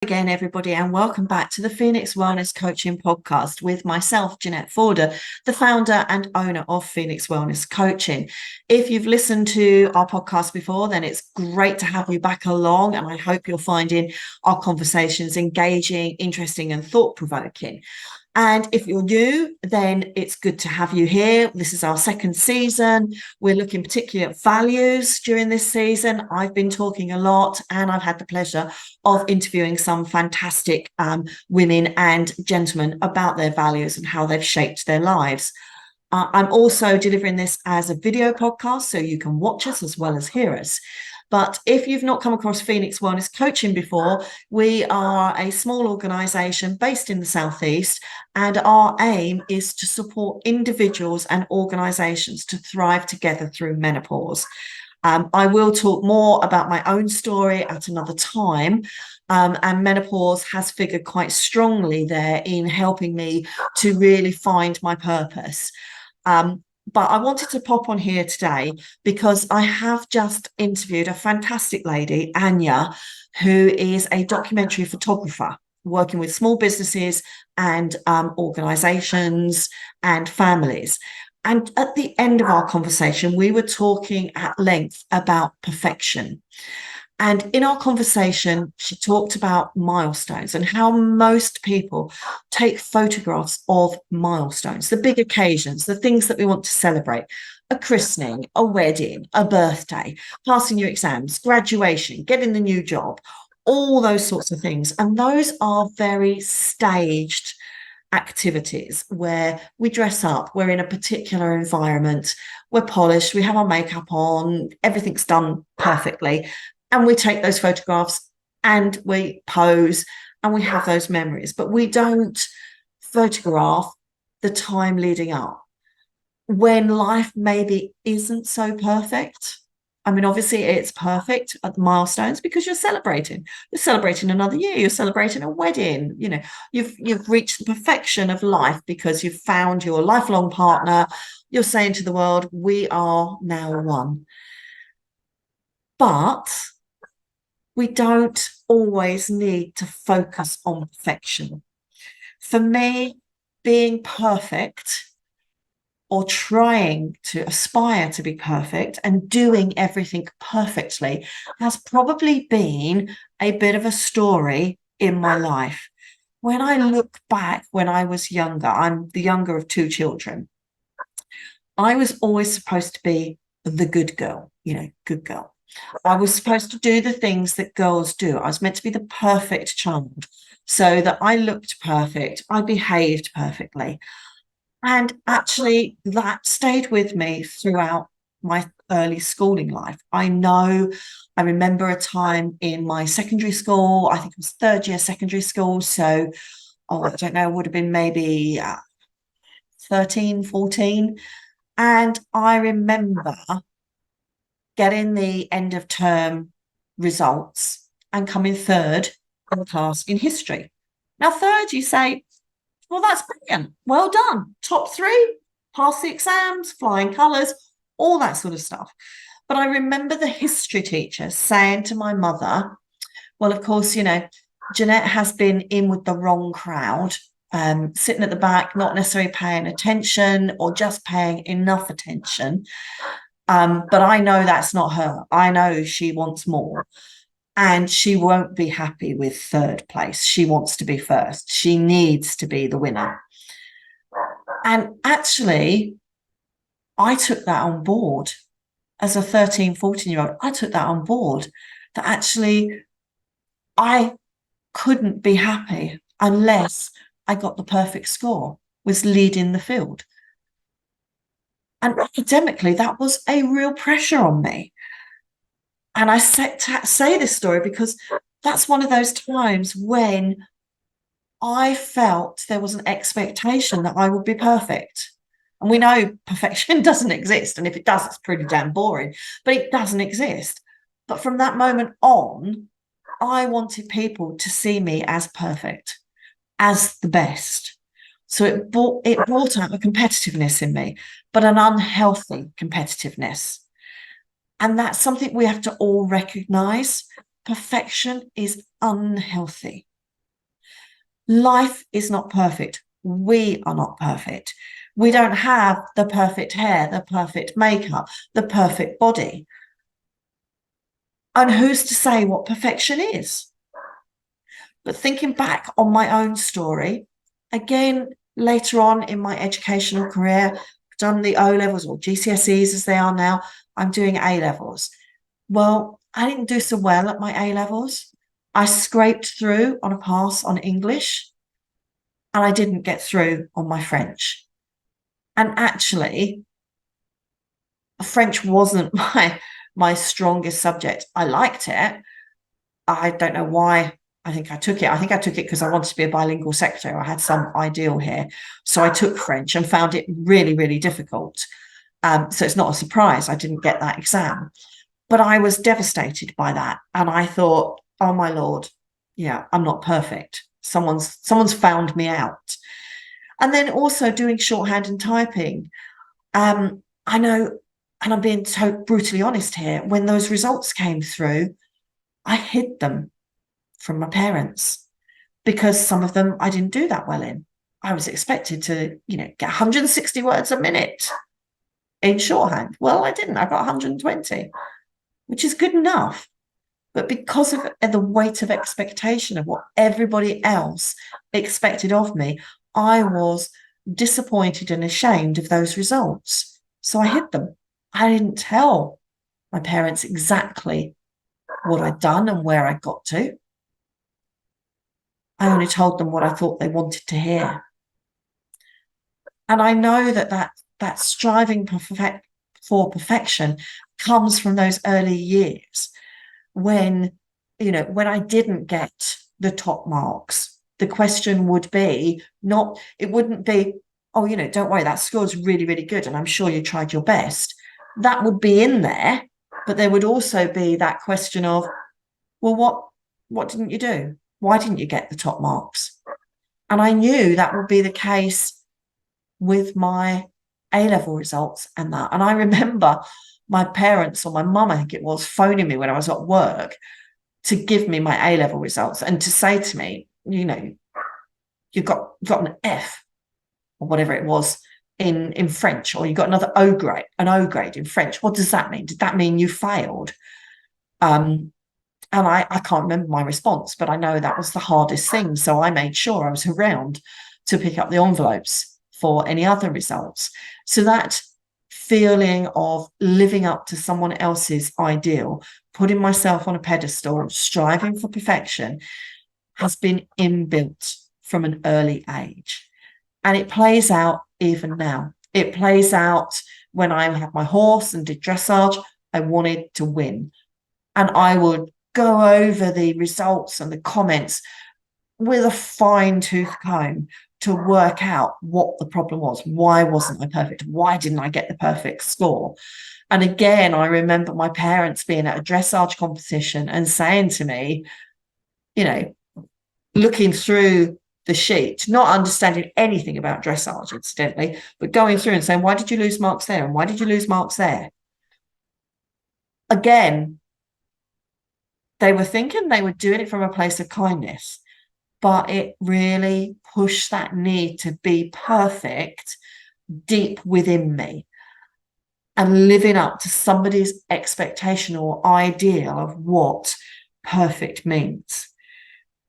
Again, everybody, and welcome back to the Phoenix Wellness Coaching Podcast with myself, Jeanette Forder, the founder and owner of Phoenix Wellness Coaching. If you've listened to our podcast before, then it's great to have you back along, and I hope you're finding our conversations engaging, interesting, and thought-provoking. And if you're new, then it's good to have you here. This is our second season. We're looking particularly at values during this season. I've been talking a lot, and I've had the pleasure of interviewing some fantastic women and gentlemen about their values and how they've shaped their lives. I'm also delivering this as a video podcast, so you can watch us as well as hear us. But if you've not come across Phoenix Wellness Coaching before, we are a small organisation based in the Southeast, and our aim is to support individuals and organisations to thrive together through menopause. I will talk more about my own story at another time, and menopause has figured quite strongly there in helping me to really find my purpose. But I wanted to pop on here today because I have just interviewed a fantastic lady, Anya, who is a documentary photographer working with small businesses and organisations and families. And at the end of our conversation, we were talking at length about perfection. And in our conversation, she talked about milestones and how most people take photographs of milestones, the big occasions, the things that we want to celebrate: a christening, a wedding, a birthday, passing your exams, graduation, getting the new job, all those sorts of things. And those are very staged activities where we dress up, we're in a particular environment, we're polished, we have our makeup on, everything's done perfectly. And we take those photographs and we pose and we have those memories, but we don't photograph the time leading up when life maybe isn't so perfect. I mean, obviously it's perfect at the milestones because you're celebrating. You're celebrating another year. You're celebrating a wedding. You know, you've reached the perfection of life because you've found your lifelong partner. You're saying to the world, we are now one. But we don't always need to focus on perfection. For me, being perfect or trying to aspire to be perfect and doing everything perfectly has probably been a bit of a story in my life. When I look back when I was younger, I'm the younger of two children, I was always supposed to be the good girl, good girl. I was supposed to do the things that girls do. I was meant to be the perfect child so that I looked perfect. I behaved perfectly. And actually, that stayed with me throughout my early schooling life. I remember a time in my secondary school, I think it was third year secondary school. So, I don't know, would have been maybe 13, 14. And I remember getting the end of term results and coming third in the class in history. Now, third, you say, well, that's brilliant. Well done. Top three, pass the exams, flying colours, all that sort of stuff. But I remember the history teacher saying to my mother, well, of course, Jeanette has been in with the wrong crowd, sitting at the back, not necessarily paying attention or just paying enough attention. But I know that's not her. I know she wants more. And she won't be happy with third place. She wants to be first. She needs to be the winner. And actually, I took that on board as a 13, 14-year-old. I took that on board, that actually I couldn't be happy unless I got the perfect score, was leading the field. And academically, that was a real pressure on me. And I say this story because that's one of those times when I felt there was an expectation that I would be perfect. And we know perfection doesn't exist. And if it does, it's pretty damn boring, but it doesn't exist. But from that moment on, I wanted people to see me as perfect, as the best. So it brought out a competitiveness in me, but an unhealthy competitiveness. And that's something we have to all recognize. Perfection is unhealthy. Life is not perfect. We are not perfect. We don't have the perfect hair, the perfect makeup, the perfect body. And who's to say what perfection is? But thinking back on my own story, again, later on in my educational career, I've done the O levels or GCSEs as they are now, I'm doing A levels. Well, I didn't do so well at my A levels. I scraped through on a pass on English, and I didn't get through on my French. And actually, French wasn't my strongest subject. I liked it. I don't know why. I think I took it. I think I took it because I wanted to be a bilingual secretary. I had some ideal here. So I took French and found it really, really difficult. So it's not a surprise I didn't get that exam. But I was devastated by that. And I thought, oh my Lord, yeah, I'm not perfect. Someone's found me out. And then also doing shorthand and typing. I know, and I'm being so brutally honest here, when those results came through, I hid them from my parents because some of them I didn't do that well in. I was expected to, get 160 words a minute in shorthand. Well, I didn't. I got 120, which is good enough. But because of the weight of expectation of what everybody else expected of me, I was disappointed and ashamed of those results. So I hid them. I didn't tell my parents exactly what I'd done and where I got to. I only told them what I thought they wanted to hear. And I know that striving for perfection comes from those early years when, when I didn't get the top marks. The question would be it wouldn't be, oh, don't worry, that score's really, really good. And I'm sure you tried your best. That would be in there. But there would also be that question of, well, what didn't you do? Why didn't you get the top marks? And I knew that would be the case with my A-level results and that. And I remember my parents, or my mum, I think it was, phoning me when I was at work to give me my A-level results and to say to me, you've got an F or whatever it was in French, or you got an O grade in French. What does that mean? Did that mean you failed? And I can't remember my response, but I know that was the hardest thing. So I made sure I was around to pick up the envelopes for any other results. So that feeling of living up to someone else's ideal, putting myself on a pedestal, striving for perfection, has been inbuilt from an early age. And it plays out even now. It plays out when I had my horse and did dressage. I wanted to win. And I would go over the results and the comments with a fine-tooth comb to work out what the problem was. Why wasn't I perfect? Why didn't I get the perfect score? And again, I remember my parents being at a dressage competition and saying to me, looking through the sheet, not understanding anything about dressage, incidentally, but going through and saying, why did you lose marks there? And why did you lose marks there? Again, they were thinking they were doing it from a place of kindness, but it really pushed that need to be perfect deep within me, and living up to somebody's expectation or ideal of what perfect means,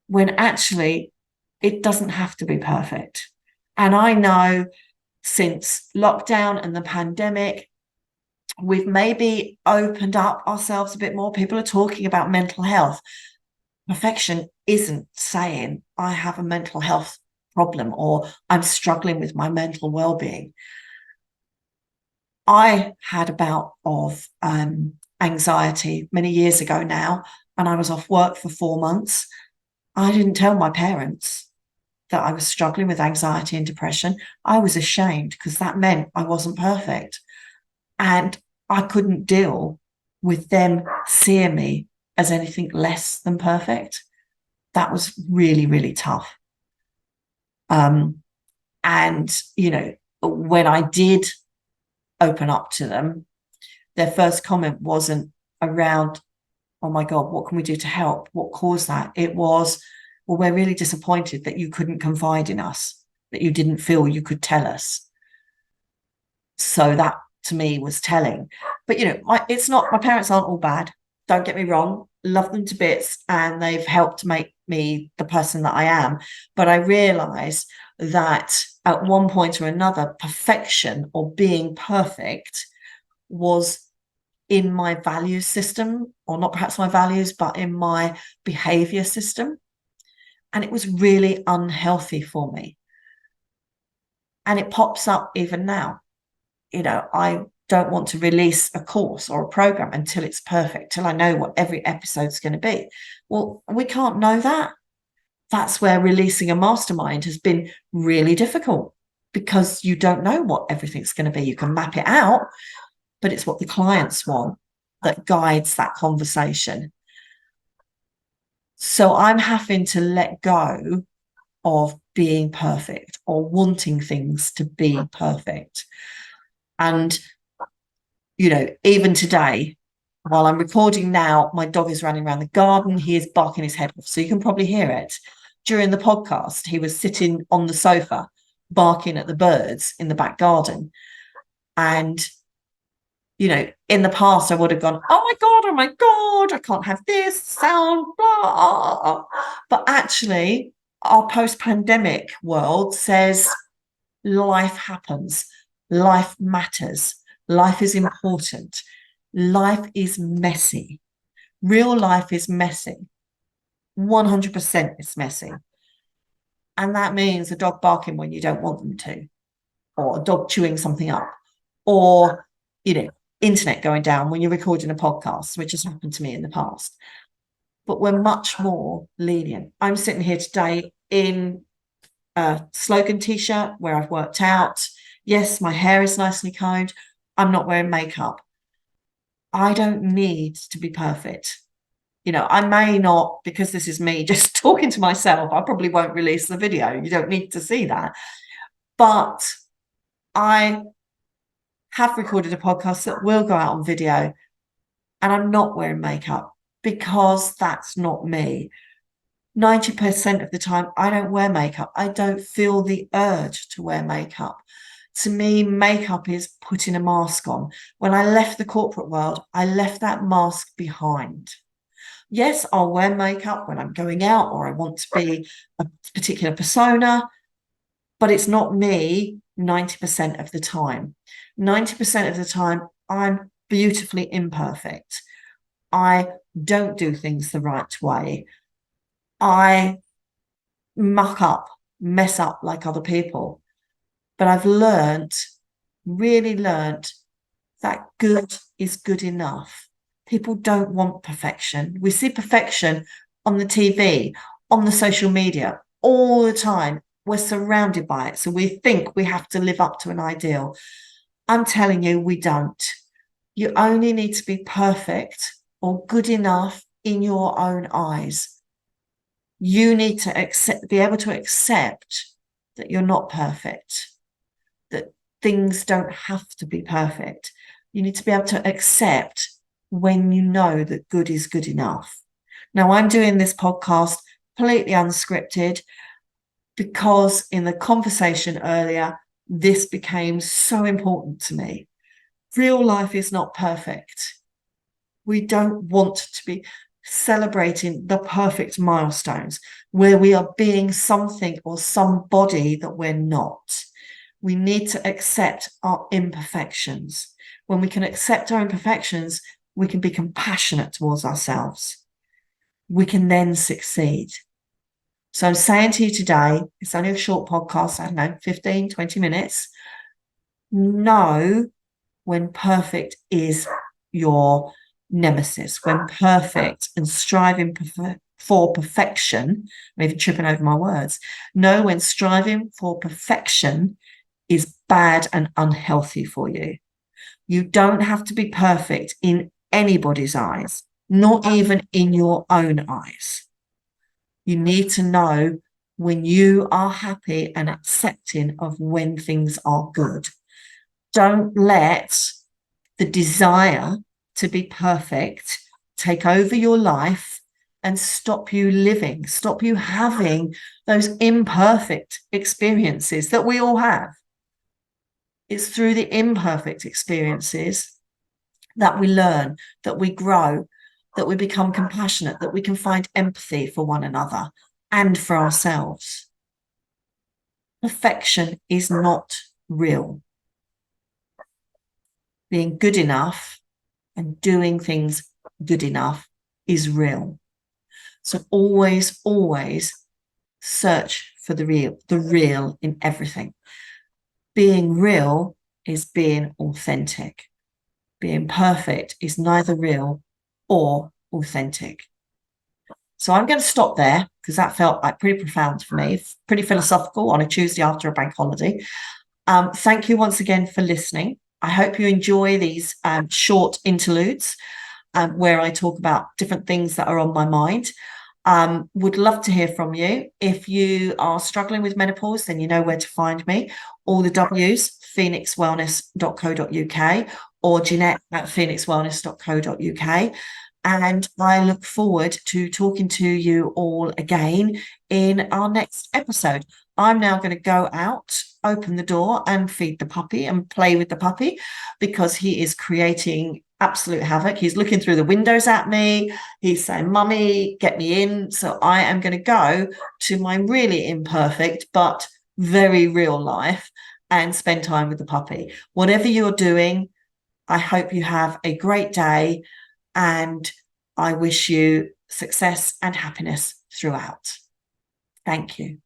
when actually it doesn't have to be perfect. And I know since lockdown and the pandemic, we've maybe opened up ourselves a bit more. People are talking about mental health. Perfection isn't saying I have a mental health problem or I'm struggling with my mental well-being. I had a bout of anxiety many years ago now, and I was off work for 4 months. I didn't tell my parents that I was struggling with anxiety and depression. I was ashamed because that meant I wasn't perfect. And I couldn't deal with them seeing me as anything less than perfect. That was really, really tough. And, when I did open up to them, their first comment wasn't around, oh my God, what can we do to help? What caused that? It was, well, we're really disappointed that you couldn't confide in us, that you didn't feel you could tell us. So that to me was telling. But it's not, my parents aren't all bad, don't get me wrong, love them to bits, and they've helped make me the person that I am. But I realized that at one point or another, perfection or being perfect was in my value system, or not perhaps my values, but in my behavior system. And it was really unhealthy for me. And it pops up even now. I don't want to release a course or a program until it's perfect, till I know what every episode's going to be. Well, we can't know that. That's where releasing a mastermind has been really difficult, because you don't know what everything's going to be. You can map it out, but it's what the clients want that guides that conversation. So I'm having to let go of being perfect or wanting things to be perfect. And, even today, while I'm recording now, my dog is running around the garden. He is barking his head off, so you can probably hear it. During the podcast, he was sitting on the sofa, barking at the birds in the back garden. And, in the past, I would have gone, oh my God, I can't have this sound, blah. But actually, our post-pandemic world says life happens, life matters, life is important, life is messy. Real life is messy. 100% is messy. And that means a dog barking when you don't want them to, or a dog chewing something up, or, internet going down when you're recording a podcast, which has happened to me in the past. But we're much more lenient. I'm sitting here today in a slogan t-shirt where I've worked out. Yes, my hair is nicely combed. I'm not wearing makeup. I don't need to be perfect. I may not, because this is me just talking to myself, I probably won't release the video. You don't need to see that. But I have recorded a podcast that will go out on video, and I'm not wearing makeup because that's not me. 90% of the time, I don't wear makeup. I don't feel the urge to wear makeup. To me, makeup is putting a mask on. When I left the corporate world, I left that mask behind. Yes, I'll wear makeup when I'm going out or I want to be a particular persona, but it's not me 90% of the time. 90% of the time, I'm beautifully imperfect. I don't do things the right way. I mess up like other people. But I've really learned that good is good enough. People don't want perfection. We see perfection on the TV, on the social media all the time. We're surrounded by it. So we think we have to live up to an ideal. I'm telling you, we don't. You only need to be perfect or good enough in your own eyes. You need to be able to accept that you're not perfect, that things don't have to be perfect. You need to be able to accept when you know that good is good enough. Now, I'm doing this podcast completely unscripted because in the conversation earlier, this became so important to me. Real life is not perfect. We don't want to be celebrating the perfect milestones where we are being something or somebody that we're not. We need to accept our imperfections. When we can accept our imperfections, we can be compassionate towards ourselves. We can then succeed. So I'm saying to you today, it's only a short podcast, I don't know, 15, 20 minutes. Know when perfect is your nemesis, when perfect and striving for perfection, I'm even tripping over my words. Know when striving for perfection is bad and unhealthy for you. You don't have to be perfect in anybody's eyes, not even in your own eyes. You need to know when you are happy and accepting of when things are good. Don't let the desire to be perfect take over your life and stop you living, stop you having those imperfect experiences that we all have. It's through the imperfect experiences that we learn, that we grow, that we become compassionate, that we can find empathy for one another and for ourselves. Perfection is not real. Being good enough and doing things good enough is real. So always, always search for the real in everything. Being real is being authentic. Being perfect is neither real or authentic. So I'm going to stop there because that felt like pretty profound for me, pretty philosophical on a Tuesday after a bank holiday. Thank you once again for listening. I hope you enjoy these short interludes where I talk about different things that are on my mind. Would love to hear from you. If you are struggling with menopause, then you know where to find me. All the W's, phoenixwellness.co.uk or Jeanette@phoenixwellness.co.uk. And I look forward to talking to you all again in our next episode. I'm now going to go out, open the door and feed the puppy and play with the puppy because he is creating absolute havoc. He's looking through the windows at me. He's saying, "Mummy, get me in." So I am going to go to my really imperfect but very real life and spend time with the puppy. Whatever you're doing, I hope you have a great day and I wish you success and happiness throughout. Thank you.